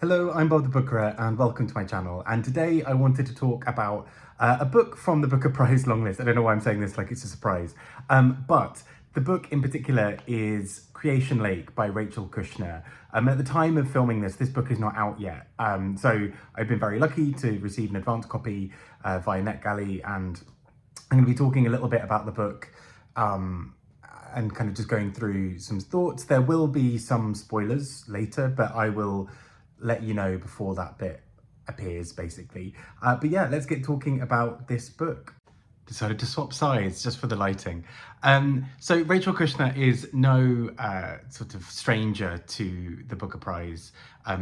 Hello, I'm Bob the Bookerer and welcome to my channel. And today I wanted to talk about a book from the Booker Prize Longlist. I don't know why I'm saying this like it's a surprise. But the book in particular is Creation Lake by Rachel Kushner. At the time of filming this book is not out yet. So I've been very lucky to receive an advance copy via NetGalley, and I'm going to be talking a little bit about the book and kind of just going through some thoughts. There will be some spoilers later, but I will let you know before that bit appears, basically. But yeah, let's get talking about this book. Decided to swap sides just for the lighting. So Rachel Kushner is no sort of stranger to the Booker Prize.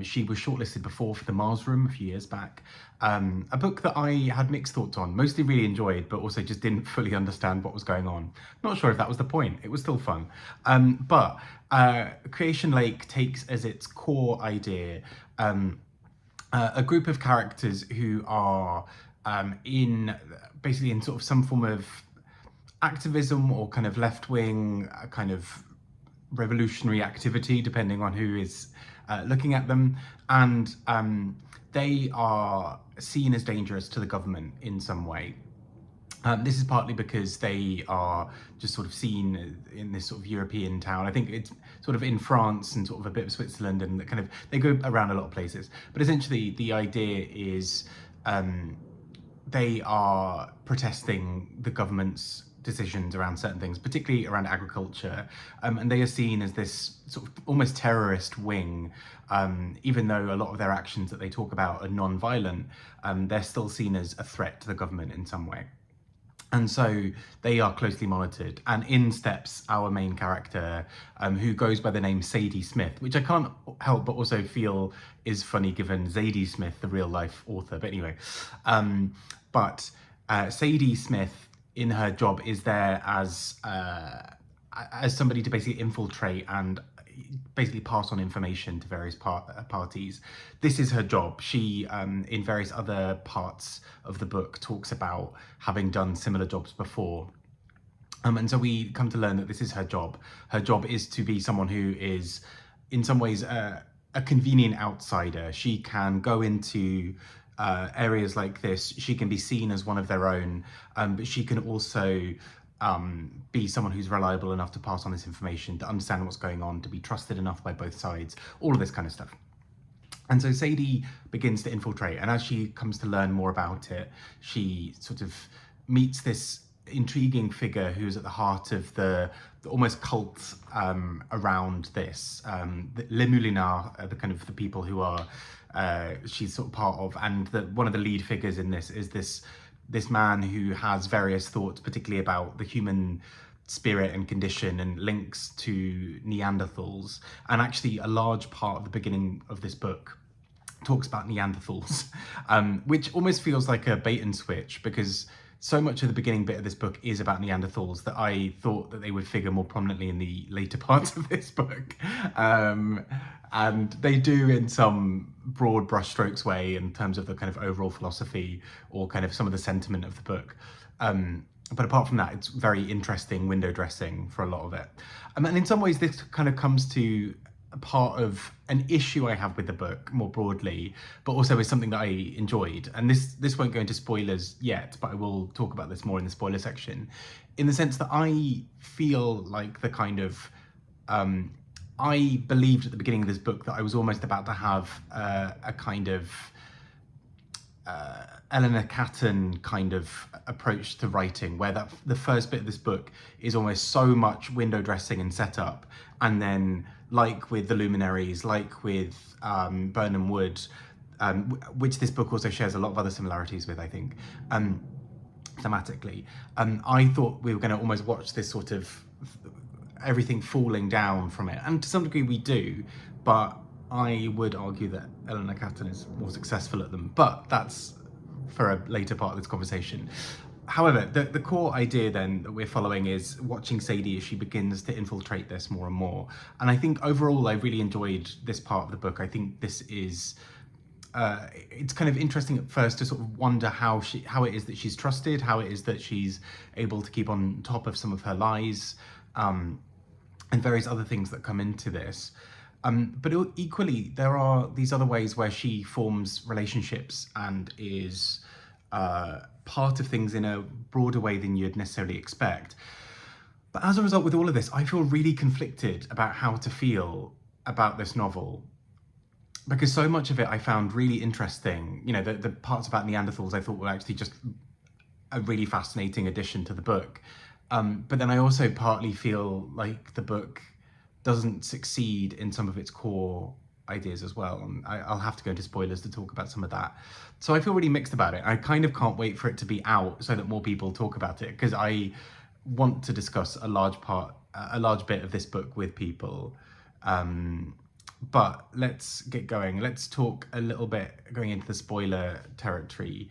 She was shortlisted before for the Mars Room a few years back. A book that I had mixed thoughts on, mostly really enjoyed, but also just didn't fully understand what was going on. Not sure if that was the point. It was still fun. But Creation Lake takes as its core idea a group of characters who are basically in sort of some form of activism or kind of left-wing kind of revolutionary activity, depending on who is looking at them. And they are seen as dangerous to the government in some way. This is partly because they are just sort of seen in this sort of European town. I think it's sort of in France and sort of a bit of Switzerland, and kind of they go around a lot of places. But essentially the idea is they are protesting the government's decisions around certain things, particularly around agriculture, and they are seen as this sort of almost terrorist wing. Even though a lot of their actions that they talk about are non-violent, they're still seen as a threat to the government in some way. And so they are closely monitored, and in steps our main character, who goes by the name Sadie Smith, which I can't help but also feel is funny given Zadie Smith, the real life author. But anyway, Sadie Smith, in her job, is there as somebody to basically infiltrate and basically pass on information to various parties. This is her job. She, in various other parts of the book, talks about having done similar jobs before. And so we come to learn that this is her job. Her job is to be someone who is, in some ways, a convenient outsider. She can go into areas like this. She can be seen as one of their own, but she can also be someone who's reliable enough to pass on this information, to understand what's going on, to be trusted enough by both sides, all of this kind of stuff. And so Sadie begins to infiltrate, and as she comes to learn more about it, she sort of meets this intriguing figure who's at the heart of the almost cult around this. Les Moulinards, the kind of the people who are she's sort of part of, and one of the lead figures in this is this man who has various thoughts, particularly about the human spirit and condition, and links to Neanderthals. And actually a large part of the beginning of this book talks about Neanderthals, which almost feels like a bait and switch, because so much of the beginning bit of this book is about Neanderthals that I thought that they would figure more prominently in the later parts of this book. And they do in some broad brushstrokes way in terms of the kind of overall philosophy or kind of some of the sentiment of the book. But apart from that, it's very interesting window dressing for a lot of it. And in some ways, this kind of comes to a part of an issue I have with the book more broadly, but also is something that I enjoyed. And this won't go into spoilers yet, but I will talk about this more in the spoiler section, in the sense that I feel like the kind of I believed at the beginning of this book that I was almost about to have a kind of Eleanor Catton kind of approach to writing, where the first bit of this book is almost so much window dressing and setup, and then like with The Luminaries, like with Burnham Wood, which this book also shares a lot of other similarities with, I think, thematically. I thought we were going to almost watch this sort of everything falling down from it, and to some degree we do, but I would argue that Eleanor Catton is more successful at them, but that's for a later part of this conversation. However, the core idea then that we're following is watching Sadie as she begins to infiltrate this more and more. And I think overall I really enjoyed this part of the book. I think this is it's kind of interesting at first to sort of wonder how it is that she's trusted, how it is that she's able to keep on top of some of her lies, and various other things that come into this. But equally, there are these other ways where she forms relationships and is part of things in a broader way than you'd necessarily expect. But as a result, with all of this, I feel really conflicted about how to feel about this novel, because so much of it I found really interesting. You know, the parts about Neanderthals I thought were actually just a really fascinating addition to the book. But then I also partly feel like the book doesn't succeed in some of its core ideas as well. And I'll have to go into spoilers to talk about some of that. So I feel really mixed about it. I kind of can't wait for it to be out so that more people talk about it, because I want to discuss a large bit of this book with people. But let's get going. Let's talk a little bit going into the spoiler territory.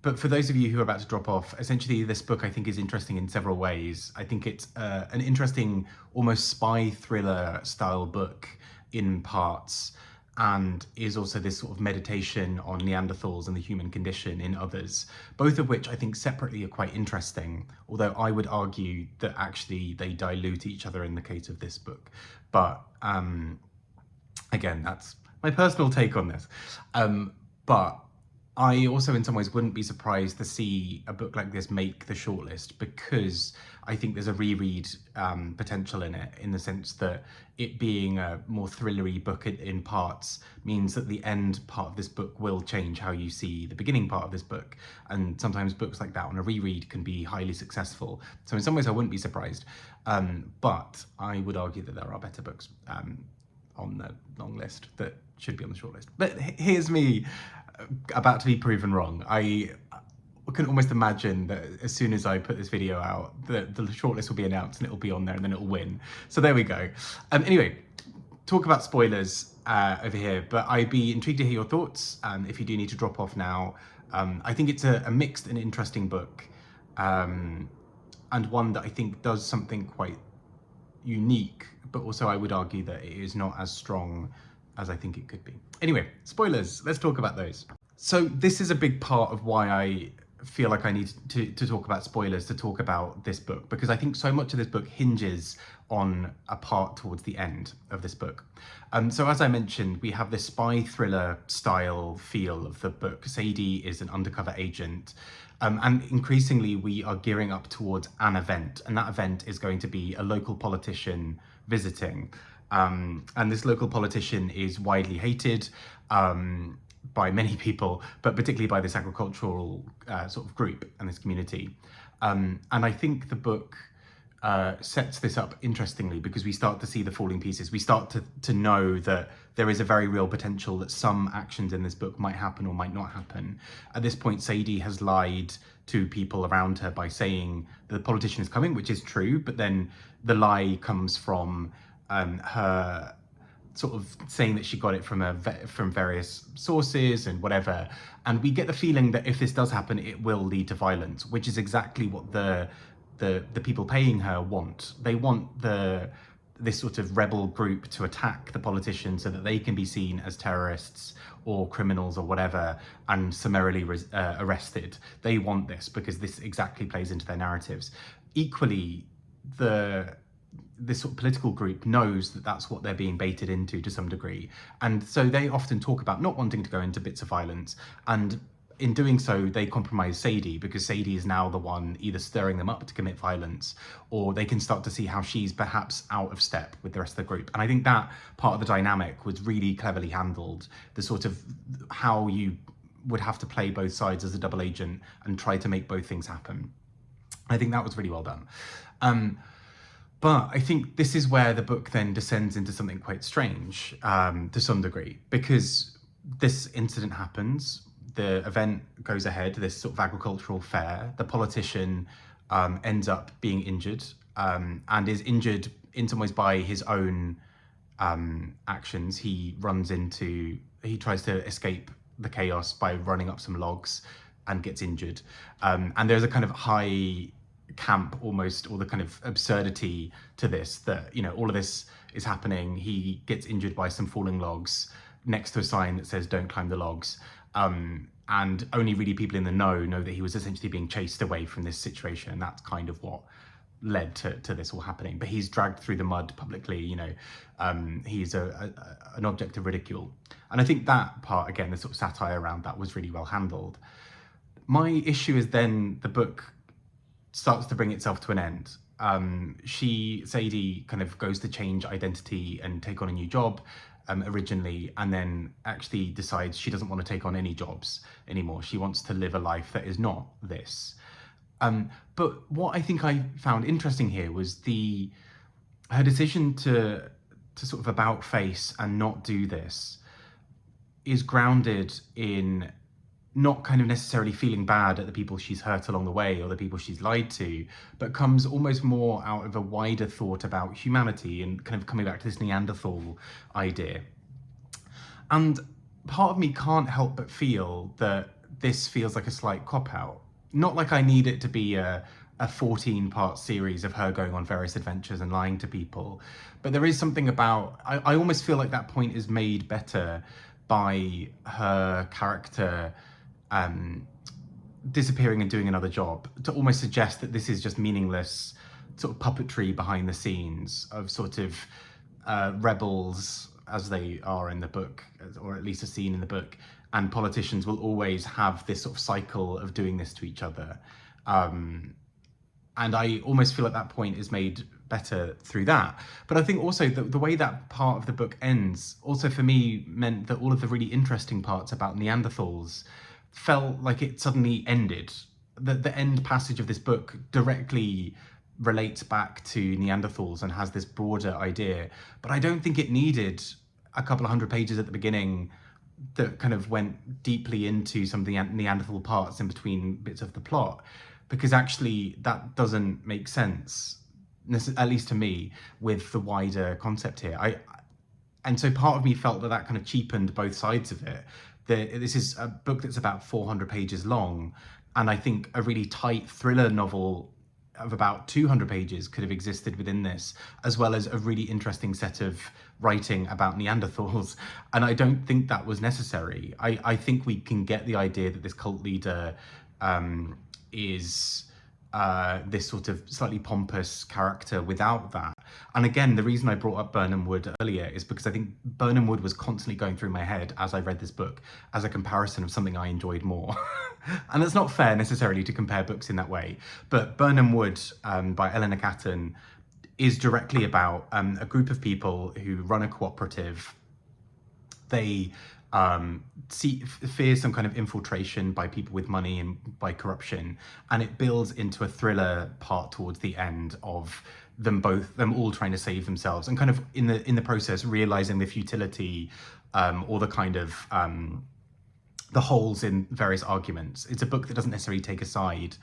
But for those of you who are about to drop off, essentially this book I think is interesting in several ways. I think it's an interesting, almost spy thriller style book in parts, and is also this sort of meditation on Neanderthals and the human condition in others, both of which I think separately are quite interesting, although I would argue that actually they dilute each other in the case of this book. But again, that's my personal take on this. But I also, in some ways, wouldn't be surprised to see a book like this make the shortlist, because I think there's a reread potential in it, in the sense that it being a more thrillery book in parts means that the end part of this book will change how you see the beginning part of this book. And sometimes books like that on a reread can be highly successful. So in some ways, I wouldn't be surprised. But I would argue that there are better books on the long list that should be on the shortlist. But here's me about to be proven wrong. I can almost imagine that as soon as I put this video out, the shortlist will be announced and it'll be on there and then it'll win. So there we go. Anyway, talk about spoilers over here, but I'd be intrigued to hear your thoughts if you do need to drop off now. I think it's a mixed and interesting book, and one that I think does something quite unique, but also I would argue that it is not as strong as I think it could be. Anyway, spoilers, let's talk about those. So this is a big part of why I feel like I need to talk about spoilers to talk about this book, because I think so much of this book hinges on a part towards the end of this book. So as I mentioned, we have this spy thriller style feel of the book. Sadie is an undercover agent, and increasingly we are gearing up towards an event, and that event is going to be a local politician visiting. And this local politician is widely hated by many people, but particularly by this agricultural sort of group and this community. And I think the book sets this up interestingly, because we start to see the falling pieces. We start to know that there is a very real potential that some actions in this book might happen or might not happen. At this point, Sadie has lied to people around her by saying that the politician is coming, which is true, but then the lie comes from her sort of saying that she got it from various sources and whatever. And we get the feeling that if this does happen, it will lead to violence, which is exactly what the people paying her want. They want this sort of rebel group to attack the politician so that they can be seen as terrorists or criminals or whatever and summarily arrested. They want this because this exactly plays into their narratives. Equally, this sort of political group knows that that's what they're being baited into to some degree. And so they often talk about not wanting to go into bits of violence. And in doing so, they compromise Sadie, because Sadie is now the one either stirring them up to commit violence, or they can start to see how she's perhaps out of step with the rest of the group. And I think that part of the dynamic was really cleverly handled, the sort of how you would have to play both sides as a double agent and try to make both things happen. I think that was really well done. But I think this is where the book then descends into something quite strange to some degree, because this incident happens, the event goes ahead, this sort of agricultural fair, the politician ends up being injured, and is injured in some ways by his own actions. He tries to escape the chaos by running up some logs and gets injured. And there's a kind of high camp almost, or the kind of absurdity to this, that, you know, all of this is happening. He gets injured by some falling logs next to a sign that says "Don't climb the logs." And only really people in the know that he was essentially being chased away from this situation. And that's kind of what led to this all happening, but he's dragged through the mud publicly. He's an object of ridicule, and I think that part, again, the sort of satire around that was really well handled. My issue is then the book starts to bring itself to an end. Sadie kind of goes to change identity and take on a new job originally, and then actually decides she doesn't want to take on any jobs anymore. She wants to live a life that is not this. But what I think I found interesting here was her decision to sort of about face and not do this is grounded in not kind of necessarily feeling bad at the people she's hurt along the way or the people she's lied to, but comes almost more out of a wider thought about humanity and kind of coming back to this Neanderthal idea. And part of me can't help but feel that this feels like a slight cop-out. Not like I need it to be a 14-part series of her going on various adventures and lying to people, but there is something about, I almost feel like that point is made better by her character disappearing and doing another job, to almost suggest that this is just meaningless sort of puppetry behind the scenes of sort of rebels, as they are in the book, or at least a scene in the book, and politicians will always have this sort of cycle of doing this to each other. And I almost feel like that point is made better through that. But I think also the way that part of the book ends also for me meant that all of the really interesting parts about Neanderthals felt like it suddenly ended. The end passage of this book directly relates back to Neanderthals and has this broader idea, but I don't think it needed a couple of hundred pages at the beginning that kind of went deeply into some of the Neanderthal parts in between bits of the plot, because actually that doesn't make sense, at least to me, with the wider concept here. And so part of me felt that kind of cheapened both sides of it. This is a book that's about 400 pages long, and I think a really tight thriller novel of about 200 pages could have existed within this, as well as a really interesting set of writing about Neanderthals. And I don't think that was necessary. I think we can get the idea that this cult leader is this sort of slightly pompous character without that. And again, the reason I brought up Birnam Wood earlier is because I think Birnam Wood was constantly going through my head as I read this book as a comparison of something I enjoyed more. And that's not fair necessarily to compare books in that way. But Birnam Wood by Eleanor Catton is directly about a group of people who run a cooperative. They fear some kind of infiltration by people with money and by corruption, and it builds into a thriller part towards the end of them all trying to save themselves, and kind of in the process realizing the futility or the kind of the holes in various arguments. It's a book that doesn't necessarily take a side,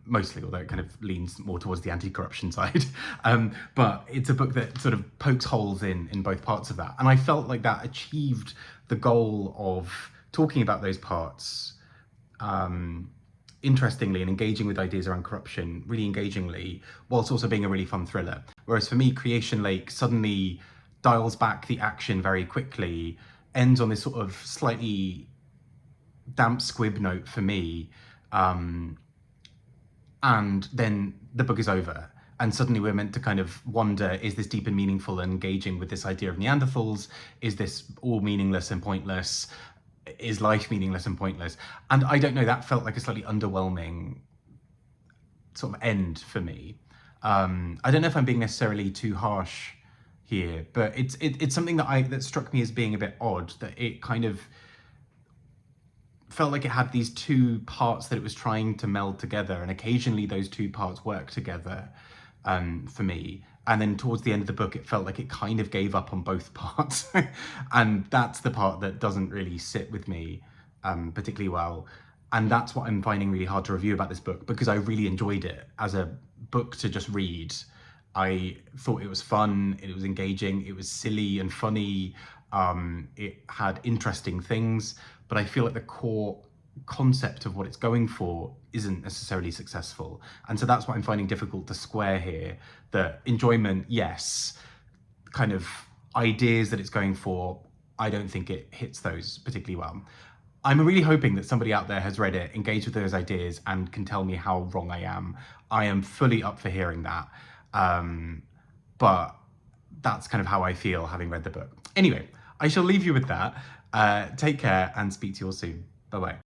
mostly, although it kind of leans more towards the anti-corruption side. But it's a book that sort of pokes holes in both parts of that. And I felt like that achieved the goal of talking about those parts interestingly and engaging with ideas around corruption really engagingly, whilst also being a really fun thriller. Whereas for me, Creation Lake suddenly dials back the action very quickly, ends on this sort of slightly damp squib note for me, and then the book is over, and suddenly we're meant to kind of wonder, is this deep and meaningful and engaging with this idea of Neanderthals? Is this all meaningless and pointless? Is life meaningless and pointless? And I don't know, that felt like a slightly underwhelming sort of end for me. I don't know if I'm being necessarily too harsh here, but it's something that struck me as being a bit odd, that it kind of felt like it had these two parts that it was trying to meld together, and occasionally those two parts work together for me. And then towards the end of the book, it felt like it kind of gave up on both parts. And that's the part that doesn't really sit with me particularly well. And that's what I'm finding really hard to review about this book, because I really enjoyed it as a book to just read. I thought it was fun, it was engaging, it was silly and funny, it had interesting things, but I feel like the core concept of what it's going for isn't necessarily successful. And so that's what I'm finding difficult to square here. The enjoyment, yes, kind of ideas that it's going for, I don't think it hits those particularly well. I'm really hoping that somebody out there has read it, engaged with those ideas, and can tell me how wrong I am. I am fully up for hearing that. But that's kind of how I feel having read the book. Anyway, I shall leave you with that. Take care and speak to you all soon. Bye bye.